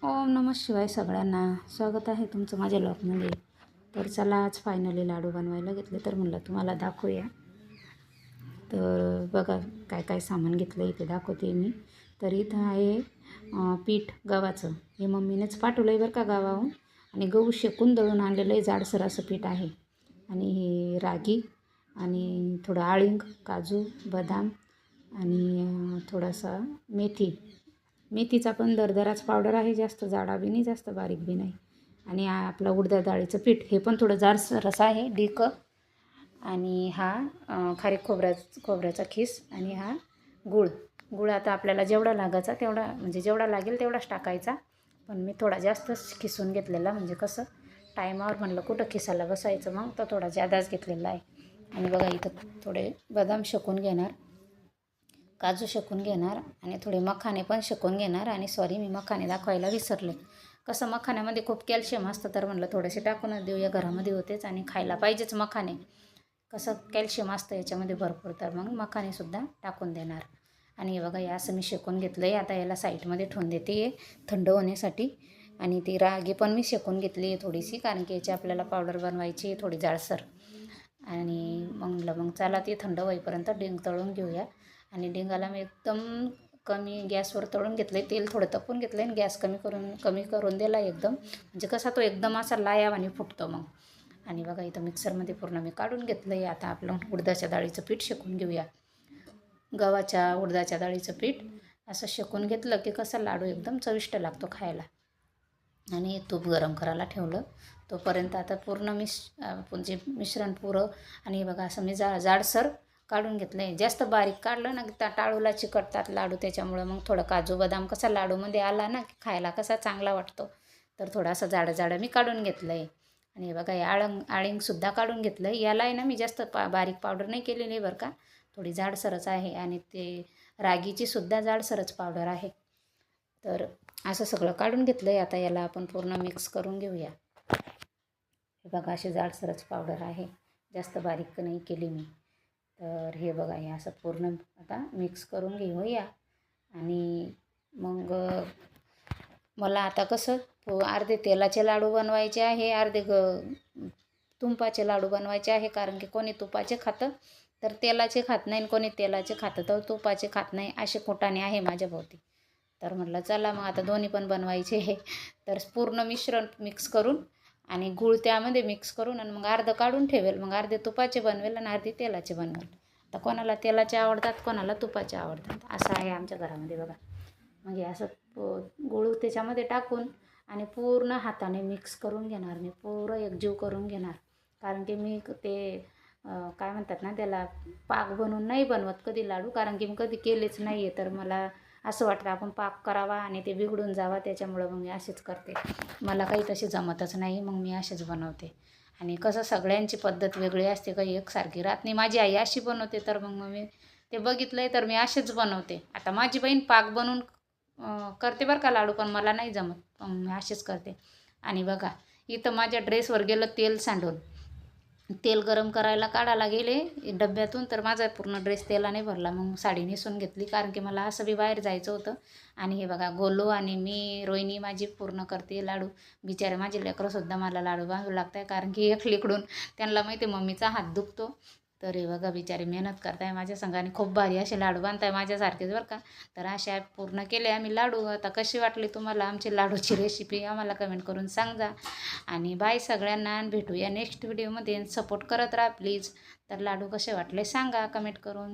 ओम नमः शिवाय सगळ्यांना स्वागत आहे तुमचं माझ्या ब्लॉगमध्ये. तर चला आज फायनली लाडू बनवायला घेतले, तर म्हणलं तुम्हाला दाखवूया. तर बघा काय काय सामान घेतलं इथे दाखवते मी. तर इथं आहे पीठ गव्हाचं. हे मम्मीनेच पाठवलं आहे बरं का गावाहून. आणि गहू शेकून दळून आणलेलं आहे, जाडसर असं पीठ आहे. आणि हे रागी आणि थोडं आळिंग, काजू, बदाम आणि थोडासा मेथीचा पण दरदराच पावडर आहे, जास्त जाडा बी नाही जास्त बारीक बी नाही. आणि आपलं उडद्या डाळीचं पीठ, हे पण थोडं जाडसरच आहे डिक. आणि हा खारीक खोबऱ्याचा खीस. आणि हा गुळ आता आपल्याला जेवढा लागायचा तेवढा, म्हणजे जेवढा लागेल तेवढाच टाकायचा. पण मी थोडा जास्तच खिसून घेतलेला, म्हणजे कसं टायमावर म्हणलं कुठं खिसायला बसायचं, मग तर थोडा जादाच घेतलेला आहे. आणि बघा इथं थोडे बदाम शेकून घेणार, काजू शेकून घेणार आणि थोडे मखाने पण शेकून घेणार. आणि सॉरी, मी मखाने दाखवायला विसरले. कसं मखाण्यामध्ये खूप कॅल्शियम असतं, तर म्हणलं थोडेसे टाकूनच देऊया, घरामध्ये होतेच आणि खायला पाहिजेच मखाने. कसं कॅल्शियम असतं याच्यामध्ये भरपूर, तर मग मखानेसुद्धा टाकून देणार. आणि हे बघा, हे असं मी शेकून घेतलं आहे. आता याला साईडमध्ये ठेवून देते थंड होण्यासाठी. आणि ती रागी पण मी शेकून घेतली आहे थोडीशी, कारण की याची आपल्याला पावडर बनवायची आहे थोडी जाडसर. आणि मग चला ती थंड होईपर्यंत डिंग तळून घेऊया. आणि डिंगाला मी एकदम कमी गॅसवर तळून घेतलं आहे. तेल थोडं तपून घेतलं आहे आणि गॅस कमी करून दिला एकदम, म्हणजे कसा तो एकदम असा लायावानी फुटतो मग. आणि बघा इथं मिक्सरमध्ये पूर्ण मी काढून घेतलं आहे. आता आपलं उडदाच्या डाळीचं पीठ शेकून घेऊया. उडदाच्या डाळीचं पीठ असं शेकून घेतलं की कसं लाडू एकदम चविष्ट लागतो खायला. आणि तूप गरम करायला ठेवलं. तोपर्यंत आता पूर्ण म्हणजे मिश्रण पुरं. आणि बघा असं मी जाडसर काढून घेतलं आहे. जास्त बारीक काढलं ना त्या टाळूला चिकटतात लाडू, त्याच्यामुळं मग थोडं काजू बदाम कसा लाडूमध्ये आला ना खायला कसा चांगला वाटतो, तर थोडासा जाडं मी काढून घेतलं आहे. आणि बघा हे आळिंगसुद्धा काढून घेतलं आहे. याला आहे ना मी जास्त बारीक पावडर नाही केलेली आहे बरं का, थोडी जाडसरच आहे. आणि ते रागीचीसुद्धा जाडसरच पावडर आहे. तर असं सगळं काढून घेतलं आहे. आता याला आपण पूर्ण मिक्स करून घेऊया. हे बघा अशी जाडसरच पावडर आहे, जास्त बारीक नाही केली मी. तर हे बघा, हे असं पूर्ण आता मिक्स करून घेऊया. आणि मग मला आता कसं अर्धे तेलाचे लाडू बनवायचे आहे, अर्धे तुपाचे लाडू बनवायचे आहे. कारण की कोणी तुपाचे खातं तर तेलाचे खात नाही, कोणी तेलाचे खातं तर तुपाचे खात नाही, असे कोटाने आहे माझ्या भोवती. तर म्हटलं चला मग आता दोन्ही पण बनवायचे आहे. तर पूर्ण मिश्रण मिक्स करून आणि गूळ त्यामध्ये मिक्स करून आणि मग अर्धं काढून ठेवेल. मग अर्धे तुपाचे बनवेल आणि अर्धे तेलाचे बनवेल. तर कोणाला तेलाचे आवडतात, कोणाला तुपाचे आवडतात, असं आहे आमच्या घरामध्ये बघा. म्हणजे असं गूळ त्याच्यामध्ये टाकून आणि पूर्ण हाताने मिक्स करून घेणार मी, पूर्ण एकजीव करून घेणार. कारण की मी ते काय म्हणतात ना, त्याला पाक बनवून नाही बनवत कधी लाडू, कारण की मी कधी केलेच नाही आहे. तर मला असं वाटतं आपण पाक करावा आणि ते बिघडून जावा, त्याच्यामुळं मग मी असेच करते. मला काही तशी जमतच नाही, मग मी असेच बनवते. आणि कसं सगळ्यांची पद्धत वेगळी असते, काही एकसारखी राहत नाही. माझी आई अशी बनवते, तर मग मी ते बघितलं आहे तर मी असेच बनवते. आता माझी बहीण पाक बनवून करते बरं का लाडू, पण मला नाही जमत, पण मी असेच करते. आणि बघा इथं माझ्या ड्रेसवर गेलं तेल सांडून. तेल गरम करायला काढायला गेले डब्यातून, तर माझा पूर्ण ड्रेस तेलाने भरला. मग साडी नेसून घेतली, कारण की मला असं बी बाहेर जायचं होतं. आणि हे बघा गोलू आणि मी रोहिणी माझी पूर्ण करते लाडू. बिचारे माझे लेकरंसुद्धा मला लाडू बांधू लागत आहे, कारण की एकलीकडून त्यांना माहिती मम्मीचा हात दुखतो. तर हे बघा बिचारे मेहनत करताय माझ्या संग आणि खूप भारी असे लाडू बांधताय माझ्यासारखेच बरं का. तर अशा पूर्ण केले आम्ही लाडू. आता कशी वाटली तुम्हाला आमची लाडूची रेसिपी आम्हाला कमेंट करून सांगा. आणि बाय सगळ्यांना, भेटूया नेक्स्ट व्हिडिओमध्ये. सपोर्ट करत राहा प्लीज. तर लाडू कसे वाटले सांगा कमेंट करून.